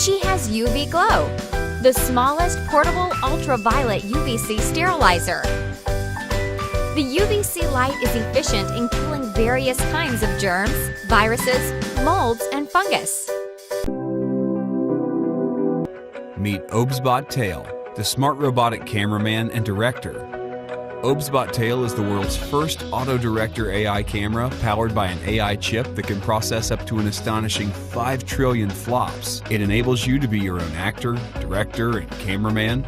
She has UV Glow, the smallest portable ultraviolet UVC sterilizer. The UVC light is efficient in killing various kinds of germs, viruses, molds, and fungus. Meet Obsbot Tail, the smart robotic cameraman and director. Obsbot Tail is the world's first auto-director AI camera powered by an AI chip that can process up to an astonishing 5 trillion flops. It enables you to be your own actor, director, and cameraman,